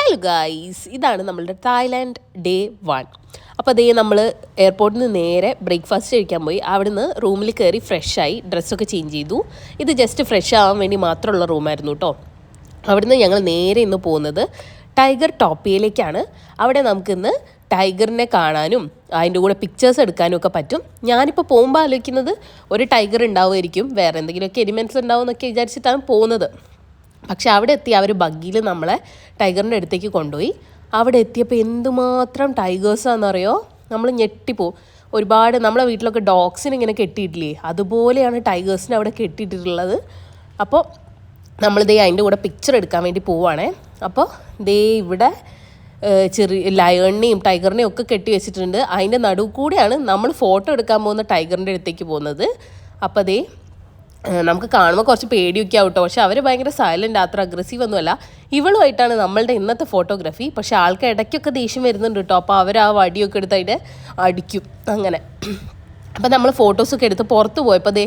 Hello guys, ഇതാണ് നമ്മളുടെ Thailand day 1. അപ്പോൾ അതേ നമ്മൾ എയർപോർട്ടിൽ നിന്ന് നേരെ ബ്രേക്ക്ഫാസ്റ്റ് കഴിക്കാൻ പോയി. അവിടുന്ന് റൂമിൽ കയറി ഫ്രഷായി ഡ്രസ്സൊക്കെ ചേഞ്ച് ചെയ്തു. ഇത് ജസ്റ്റ് ഫ്രഷ് ആവാൻ വേണ്ടി മാത്രമുള്ള റൂമായിരുന്നു കേട്ടോ. അവിടുന്ന് ഞങ്ങൾ നേരെ ഇന്ന് പോകുന്നത് ടൈഗർ ടോപ്പിയയിലേക്കാണ്. അവിടെ നമുക്കിന്ന് ടൈഗറിനെ കാണാനും അതിൻ്റെ കൂടെ പിക്ചേഴ്സ് എടുക്കാനും ഒക്കെ പറ്റും. ഞാനിപ്പോൾ പോകുമ്പോൾ ആലോചിക്കുന്നത് ഒരു ടൈഗർ ഉണ്ടാവുമായിരിക്കും, വേറെ എന്തെങ്കിലുമൊക്കെ എലിമെൻറ്റ്സ് ഉണ്ടാവും എന്നൊക്കെ വിചാരിച്ചിട്ടാണ് പോകുന്നത്. പക്ഷെ അവിടെ എത്തി അവർ ബഗ്ഗിയിൽ നമ്മളെ ടൈഗറിൻ്റെ അടുത്തേക്ക് കൊണ്ടുപോയി. അവിടെ എത്തിയപ്പോൾ എന്തുമാത്രം ടൈഗേഴ്സാണെന്നറിയോ, നമ്മൾ ഞെട്ടിപ്പോവും. ഒരുപാട് നമ്മളെ വീട്ടിലൊക്കെ ഡോഗ്സിന് ഇങ്ങനെ കെട്ടിയിട്ടില്ലേ, അതുപോലെയാണ് ടൈഗേഴ്സിനെ അവിടെ കെട്ടിയിട്ടിട്ടുള്ളത്. അപ്പോൾ നമ്മളിതേ അതിൻ്റെ കൂടെ പിക്ചർ എടുക്കാൻ വേണ്ടി പോവുകയാണേ. അപ്പോൾ ദേ ഇവിടെ ചെറിയ ലയണിനെയും ടൈഗറിനെയും ഒക്കെ കെട്ടി വെച്ചിട്ടുണ്ട്. അതിൻ്റെ നടുവ് കൂടെയാണ് നമ്മൾ ഫോട്ടോ എടുക്കാൻ പോകുന്ന ടൈഗറിൻ്റെ അടുത്തേക്ക് പോകുന്നത്. അപ്പോൾ ദേ നമുക്ക് കാണുമ്പോൾ കുറച്ച് പേടിയൊക്കെ ആവട്ടോ, പക്ഷെ അവർ ഭയങ്കര സൈലൻ്റ്, അത്ര അഗ്രസീവ് ഒന്നുമല്ല. ഇവളുമായിട്ടാണ് നമ്മളുടെ ഇന്നത്തെ ഫോട്ടോഗ്രാഫി. പക്ഷെ ആൾക്ക് ഇടയ്ക്കൊക്കെ ദേഷ്യം വരുന്നുണ്ട് കേട്ടോ. അപ്പോൾ അവർ ആ വടിയൊക്കെ എടുത്ത് അതിൻ്റെ അടിക്കും അങ്ങനെ. അപ്പോൾ നമ്മൾ ഫോട്ടോസൊക്കെ എടുത്ത് പുറത്ത് പോയപ്പോൾ ദേ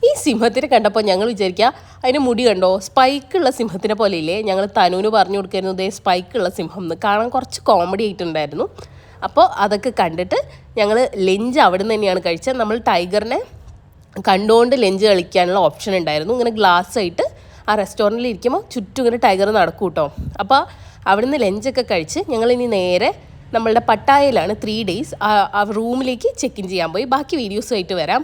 ഈ സിംഹത്തിനെ കണ്ടപ്പോൾ ഞങ്ങൾ വിചാരിക്കുക അതിന് മുടി കണ്ടോ, സ്പൈക്കുള്ള സിംഹത്തിനെ പോലെ ഇല്ലേ. ഞങ്ങൾ തനുവിന് പറഞ്ഞു കൊടുക്കായിരുന്നു ദേ സ്പൈക്കുള്ള സിംഹം എന്ന്. കാണാൻ കുറച്ച് കോമഡി ആയിട്ടുണ്ടായിരുന്നു. അപ്പോൾ അതൊക്കെ കണ്ടിട്ട് ഞങ്ങൾ ലഞ്ച് അവിടെ നിന്ന് തന്നെയാണ് കഴിച്ചത്. നമ്മൾ ടൈഗറിനെ കണ്ടുകൊണ്ട് ലഞ്ച് കളിക്കാനുള്ള ഓപ്ഷൻ ഉണ്ടായിരുന്നു. ഇങ്ങനെ ഗ്ലാസ് ആയിട്ട് ആ റെസ്റ്റോറൻറ്റിൽ ഇരിക്കുമ്പോൾ ചുറ്റും ഇങ്ങനെ ടൈഗർ നടക്കും കേട്ടോ. അപ്പോൾ അവിടുന്ന് ലഞ്ചൊക്കെ കഴിച്ച് ഞങ്ങളിനി നേരെ നമ്മളുടെ പട്ടായയിലാണ് 3 days ആ റൂമിലേക്ക് ചെക്ക് ഇൻ ചെയ്യാൻ പോയി. ബാക്കി വീഡിയോസുമായിട്ട് വരാം.